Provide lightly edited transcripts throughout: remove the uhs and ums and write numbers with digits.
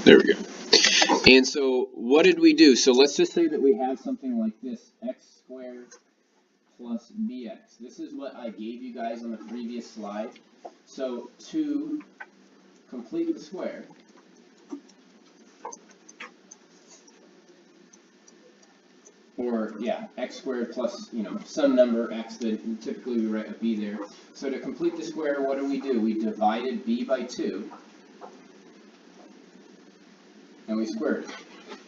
There we go. And so what did we do? So let's just say that we have something like this, x squared plus bx. This is what I gave you guys on the previous slide. So to complete the square, or yeah, x squared plus, some number x, that typically we write a b there. So to complete the square, what do? We divided b by 2, and we squared it,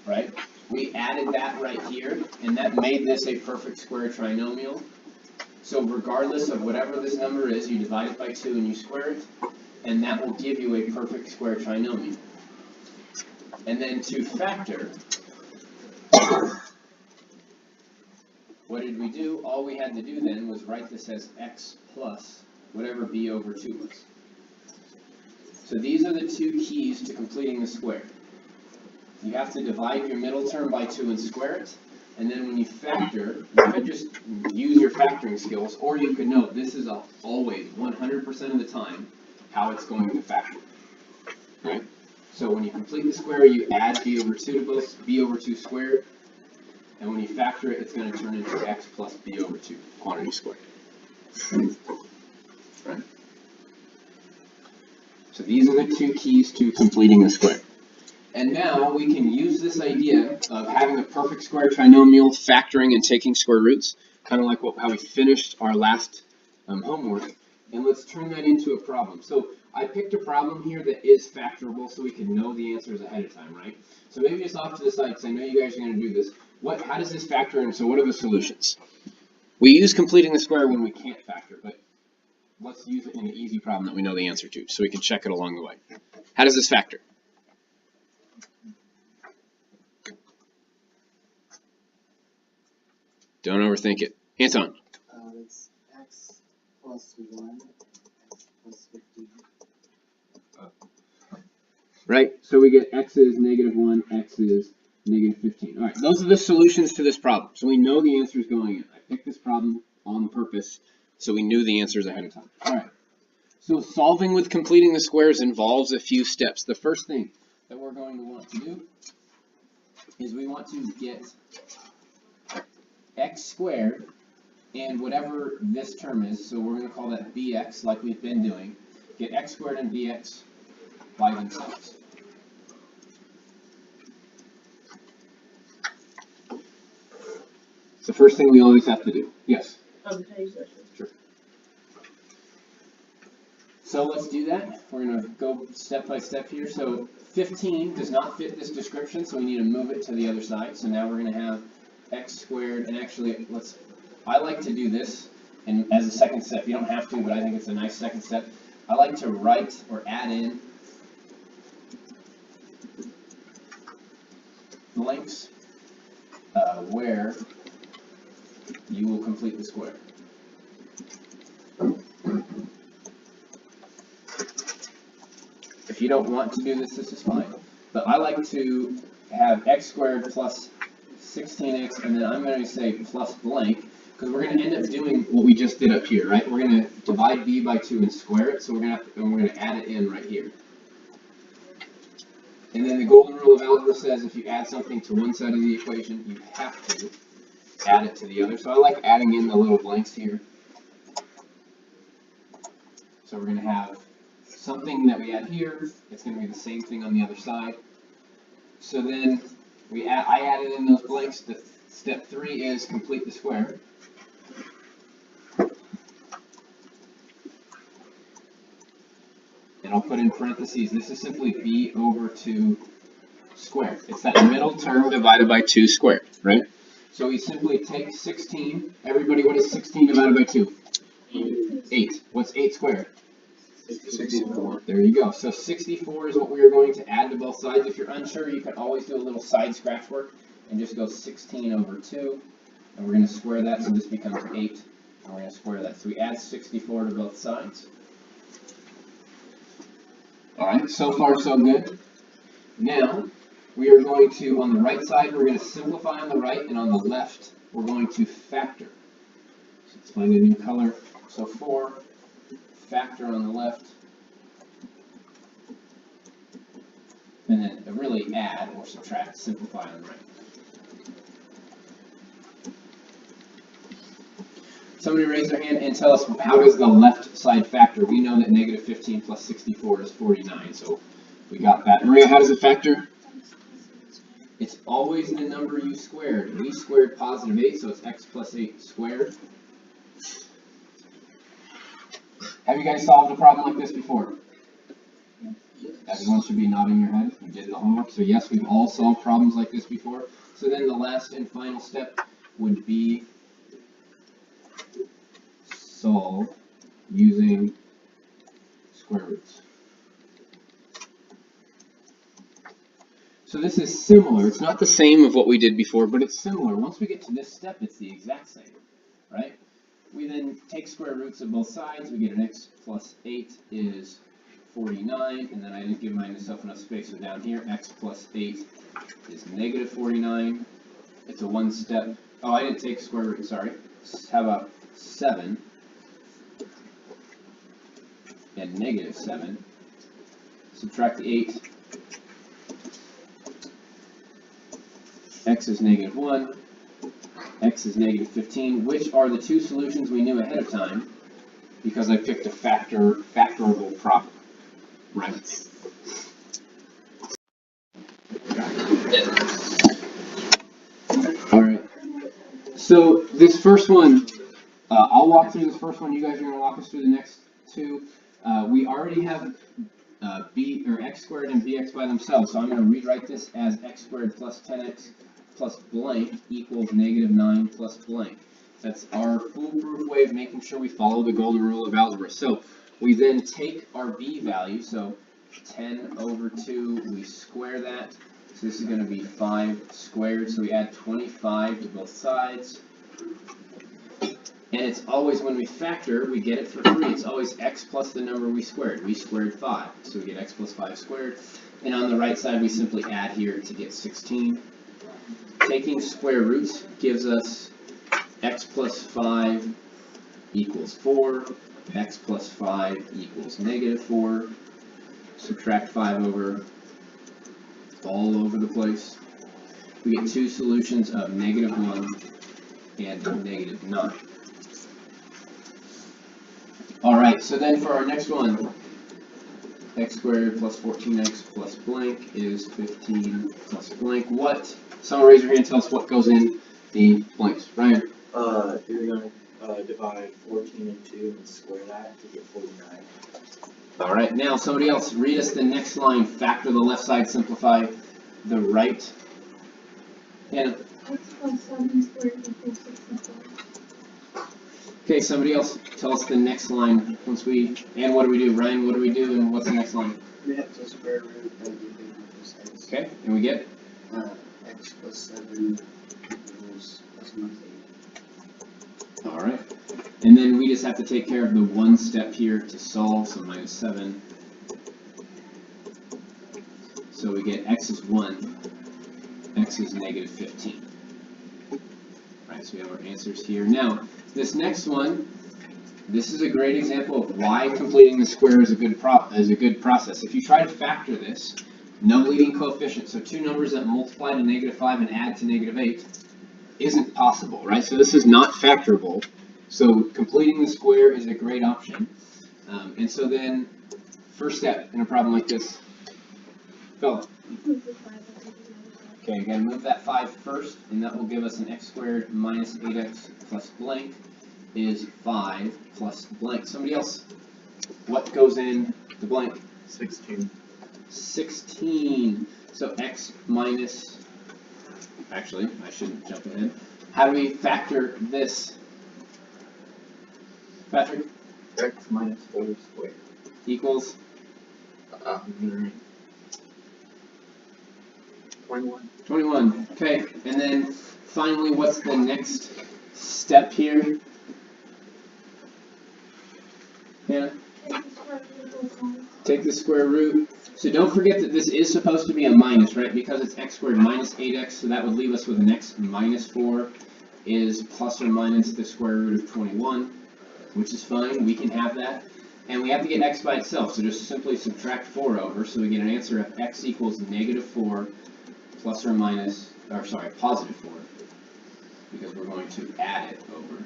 right? We added that right here, and that made this a perfect square trinomial. So regardless of whatever this number is, you divide it by 2 and you square it, and that will give you a perfect square trinomial. And then to factor, what did we do? All we had to do then was write this as x plus whatever b over 2 was. So these are the two keys to completing the square. You have to divide your middle term by 2 and square it, and then when you factor, you could just use your factoring skills, or you could know this is always, 100% of the time, how it's going to factor. Right? So when you complete the square, you add b over 2 to both, b over 2 squared, and when you factor it, it's going to turn into x plus b over 2, quantity squared. Right? So these are the two keys to completing the square. And now we can use this idea of having a perfect square trinomial, factoring and taking square roots, kind of like how we finished our last homework, and let's turn that into a problem. So I picked a problem here that is factorable so we can know the answers ahead of time, right? So maybe just off to the side, because I know you guys are going to do this. How does this factor in? So what are the solutions? We use completing the square when we can't factor, but let's use it in an easy problem that we know the answer to, so we can check it along the way. How does this factor? Don't overthink it. Anton. It's x plus 1, x plus 15. Right, so we get x is -1, x is -15. All right, those are the solutions to this problem. So we know the answer is going in. I picked this problem on purpose, so we knew the answers ahead of time. All right, so solving with completing the squares involves a few steps. The first thing that we're going to want to do is we want to get x squared and whatever this term is, so we're going to call that bx like we've been doing, get x squared and bx by themselves. It's the first thing we always have to do. Yes? Sure. So let's do that. We're going to go step by step here. So 15 does not fit this description, so we need to move it to the other side. So now we're going to have x squared, and actually, I like to do this and as a second step. You don't have to, but I think it's a nice second step. I like to write or add in blanks where you will complete the square. If you don't want to do this, this is fine. But I like to have x squared plus 16x, and then I'm going to say plus blank, because we're going to end up doing what we just did up here, right? We're going to divide b by 2 and square it, so we're going to add it in right here. And then the golden rule of algebra says if you add something to one side of the equation, you have to add it to the other. So I like adding in the little blanks here. So we're going to have something that we add here. It's going to be the same thing on the other side. So then I added in those blanks. Step 3 is complete the square. And I'll put in parentheses, this is simply b over 2 squared. It's that middle term divided by 2 squared, right? So we simply take 16. Everybody, what is 16 divided by 2? 8. What's 8 squared? 64. There you go. So 64 is what we are going to add to both sides. If you're unsure, you can always do a little side scratch work and just go 16 over 2. And we're going to square that, so this becomes 8. And we're going to square that. So we add 64 to both sides. All right, so far so good. Now, we are going to, on the right side, we're going to simplify on the right, and on the left, we're going to factor. So let's find a new color. So 4, factor on the left. And then really add or subtract, simplify on the right. Somebody raise their hand and tell us, how does the left side factor? We know that negative 15 plus 64 is 49, so we got that. Maria, how does it factor? It's always the number you squared. We squared positive 8, so it's x plus 8 squared. Have you guys solved a problem like this before? Everyone should be nodding your head. You did the homework. So yes, we've all solved problems like this before. So then the last and final step would be solve using square roots. So this is similar. It's not the same of what we did before, but it's similar. Once we get to this step, it's the exact same, right? We then take square roots of both sides. We get an x plus 8 is 49, and then I didn't give myself enough space, so down here, x plus 8 is negative 49. It's a one step. Oh, I didn't take square root, sorry. How about 7 and negative 7? Subtract 8. X is negative 1. X is negative 15, which are the two solutions we knew ahead of time because I picked a factorable problem. Right. All right. So this first one, I'll walk through this first one. You guys are going to walk us through the next two. We already have b or x squared and bx by themselves, so I'm going to rewrite this as x squared plus 10x plus blank equals negative 9 plus blank. That's our foolproof way of making sure we follow the golden rule of algebra. So we then take our b value, so 10 over 2, we square that. So this is going to be 5 squared, so we add 25 to both sides. And it's always, when we factor, we get it for free. It's always x plus the number we squared. We squared 5, so we get x plus 5 squared. And on the right side, we simply add here to get 16. Taking square roots gives us x plus 5 equals 4. X plus 5 equals negative 4. Subtract 5 over all over the place. We get two solutions of negative 1 and negative 9. Alright, so then for our next one, x squared plus 14x plus blank is 15 plus blank. What? Someone raise your hand and tell us what goes in the blanks. Ryan? You're going to divide 14 and 2 and square that to get 49. Alright, now somebody else, read us the next line. Factor the left side, simplify the right. Hannah? X plus 7 squared equals 64. Okay, somebody else, tell us the next line. And what do we do? Ryan, what do we do, and what's the next line? We have to square root and be big on both sides. Okay, and we get? X plus 7 equals plus minus 8. Alright. And then we just have to take care of the one step here to solve, so minus 7. So we get x is 1, x is negative 15. Alright, so we have our answers here. Now, this next one, this is a great example of why completing the square is a good process. If you try to factor this, no leading coefficient, so two numbers that multiply to negative 5 and add to negative 8, isn't possible, right? So this is not factorable. So completing the square is a great option. And so then, first step in a problem like this, Philip. Okay, again, move that 5 first, and that will give us an x squared minus 8x plus blank is 5 plus blank. Somebody else, what goes in the blank? 16. 16. So x minus, actually, I shouldn't jump ahead. How do we factor this? Patrick? X minus 4 squared. Equals? 21. 21. Okay, and then finally, what's the next step here? Hannah? Take the square root. So don't forget that this is supposed to be a minus, right? Because it's x squared minus 8x, so that would leave us with an x minus 4 is plus or minus the square root of 21, which is fine. We can have that. And we have to get x by itself, so just simply subtract 4 over, so we get an answer of x equals -4 plus or minus, or sorry, +4, because we're going to add it over.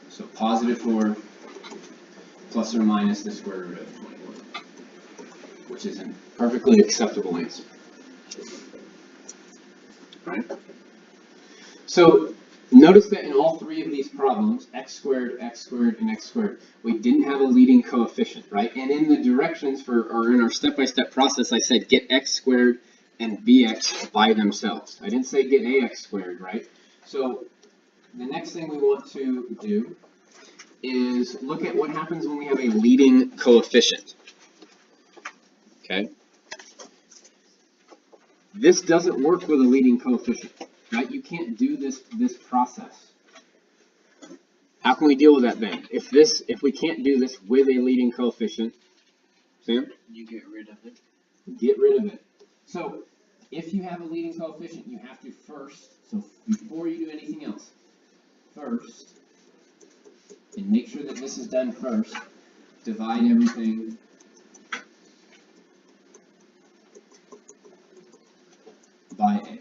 So +4 plus or minus the square root of 21, which is a perfectly acceptable answer. Right? So notice that in all three of these problems, x squared, and x squared, we didn't have a leading coefficient, right? And in the directions or in our step-by-step process, I said get x squared and bx by themselves. I didn't say get ax squared, right? So the next thing we want to do is look at what happens when we have a leading coefficient. Okay? This doesn't work with a leading coefficient, right? You can't do this process. How can we deal with that then? If we can't do this with a leading coefficient, Sam? You get rid of it. Get rid of it. So if you have a leading coefficient, you have to first, so before you do anything else, first, and make sure that this is done first, divide everything by a.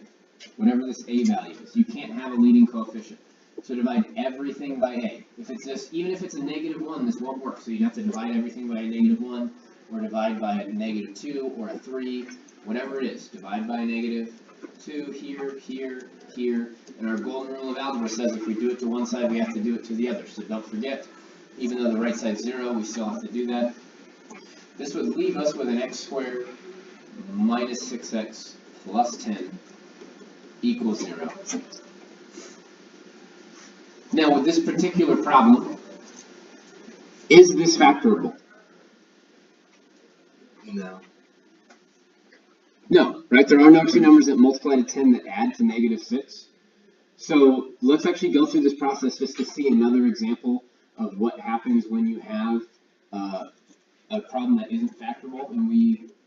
Whatever this a value is. You can't have a leading coefficient. So divide everything by a. If it's just, even if it's a -1, this won't work. So you have to divide everything by a -1, or divide by a -2, or a 3, whatever it is. Divide by a -2 here, here, here. And our golden rule of algebra says if we do it to one side, we have to do it to the other. So don't forget, even though the right side's 0, we still have to do that. This would leave us with an x squared minus 6x plus 10 equals 0. Now, with this particular problem, is this factorable? No. No, right? There are no two numbers that multiply to 10 that add to -6. So let's actually go through this process just to see another example of what happens when you have a problem that isn't factorable. And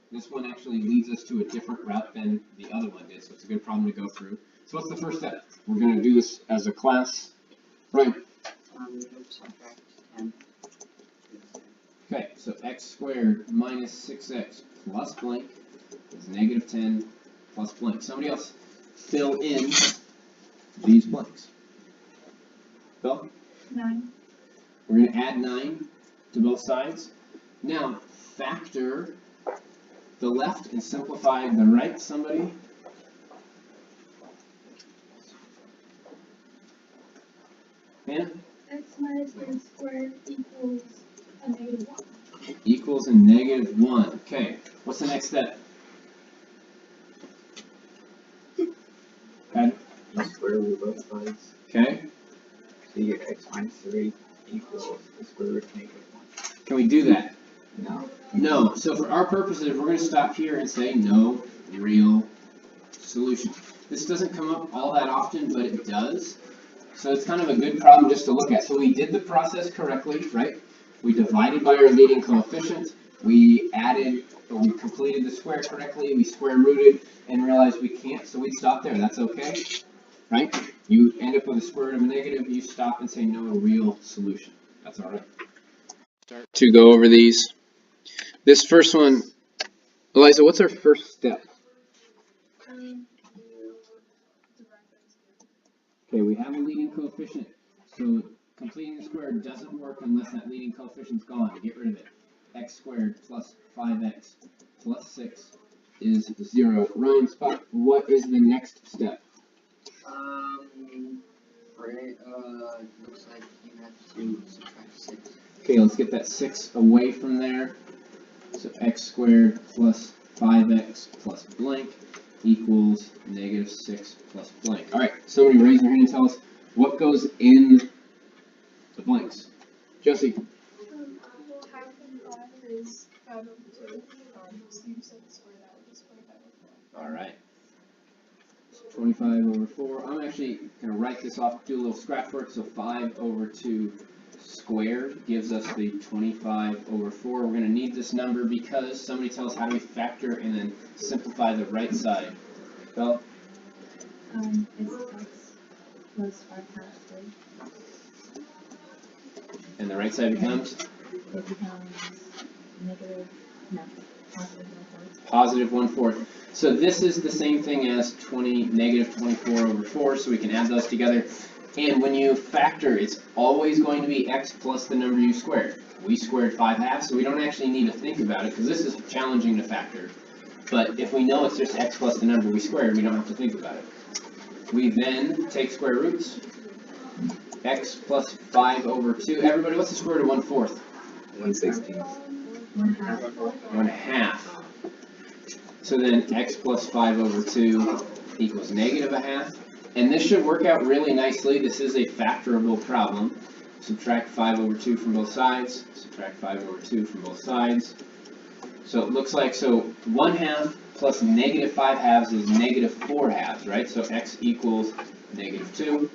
this one actually leads us to a different route than the other one did, so it's a good problem to go through. So what's the first step? We're going to do this as a class. Right. Subtract 10. Okay, so x squared minus 6x plus blank is -10 plus blank. Somebody else fill in these blanks. Bill? 9. We're going to add 9 to both sides. Now, factor the left and simplify the right. Somebody? Hannah? X minus 3 squared equals a -1. Equals a -1. Okay, what's the next step? Okay. You square root both sides. Okay. So you get x minus 3 equals the square root of -1. Can we do that? No. No. So for our purposes, we're going to stop here and say no real solution. This doesn't come up all that often, but it does. So it's kind of a good problem just to look at. So we did the process correctly, right? We divided by our leading coefficient. We added, or we completed the square correctly. We square rooted and realized we can't, so we'd stop there. That's okay, right? You end up with a square root of a negative. You stop and say no real solution. That's all right. Start to go over these. This first one, Eliza, what's our first step? Okay, we have a leading coefficient, so completing the square doesn't work unless that leading coefficient's gone. Get rid of it. X squared plus 5x plus 6 is 0. Ryan, Spot, what is the next step? Looks like you have to subtract 6. Okay, let's get that 6 away from there. So x squared plus 5x plus blank equals -6 plus blank. All right, somebody raise your hand and tell us what goes in the blanks. Josie. Well, half and 5 is 5 over 2. So you said square that, which is 25 over 4. All right. So 25 over 4. I'm actually going to write this off, do a little scratch work. So 5 over 2 squared gives us the 25 over 4. We're going to need this number because somebody tells us how do we factor and then simplify the right side. Bill? It's x plus 5 times 3. And the right side becomes It becomes negative, no, positive 1/4. positive 1/4. So this is the same thing as negative 24 over 4, so we can add those together. And when you factor, it's always going to be x plus the number you squared. We squared 5/2, so we don't actually need to think about it, because this is challenging to factor. But if we know it's just x plus the number we squared, we don't have to think about it. We then take square roots. X plus 5 over 2. Everybody, what's the square root of 1/4? 1/16. 1/2. 1/2. So then x plus 5 over 2 equals negative 1/2. And this should work out really nicely. This is a factorable problem. Subtract 5 over 2 from both sides. Subtract 5 over 2 from both sides. So it looks like, 1/2 plus negative 5/2 is negative 4/2, right? So x equals negative 2.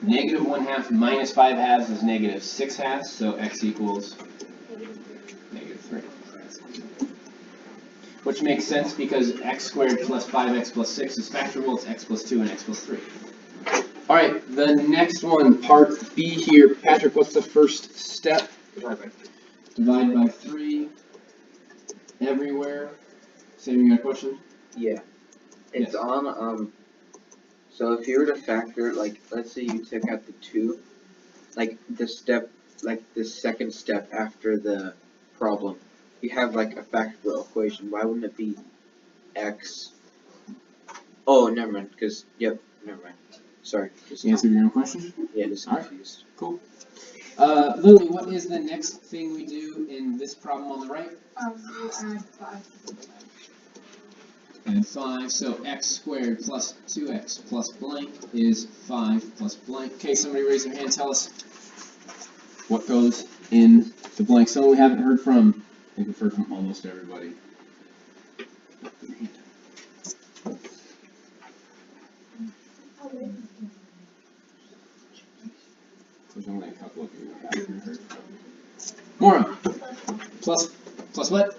Negative 1/2 minus 5/2 is negative 6/2, so x equals negative 3. Which makes sense because x squared plus 5x plus 6 is factorable. It's x plus 2 and x plus 3. All right, the next one, part B here. Patrick, what's the first step? Divide by 3 everywhere. Sam, you got a question? Yeah. It's Yes. on, so if you were to factor, like, let's say you took out the 2, like, the second step after the problem, you have, like, a factorable equation. Why wouldn't it be x? Oh, never mind, because, yep, never mind. Sorry. Just, You answered your own question? yeah, just Alright. confused. Cool. Lily, what is the next thing we do in this problem on the right? You add 5 to the blank. And 5, so x squared plus 2x plus blank is 5 plus blank. Okay, somebody raise their hand, tell us what goes in the blank. Someone we haven't heard from. I think we've heard from almost everybody. There's only a couple of you we haven't heard from. Mora, plus what?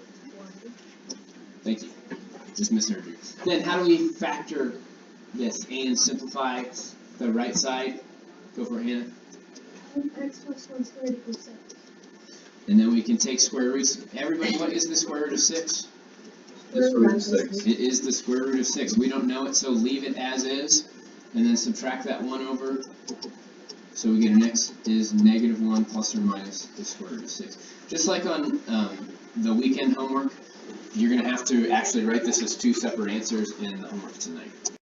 Thank you. Just misheard you. Then how do we factor this and simplify the right side? Go for it, Hannah. X plus 1 squared equals 6. And then we can take square roots. Everybody, what is the square root of 6? The square root of 6. It is the square root of 6. We don't know it, so leave it as is. And then subtract that 1 over. So we get an x is negative 1 plus or minus the square root of 6. Just like on the weekend homework, you're going to have to actually write this as 2 separate answers in the homework tonight.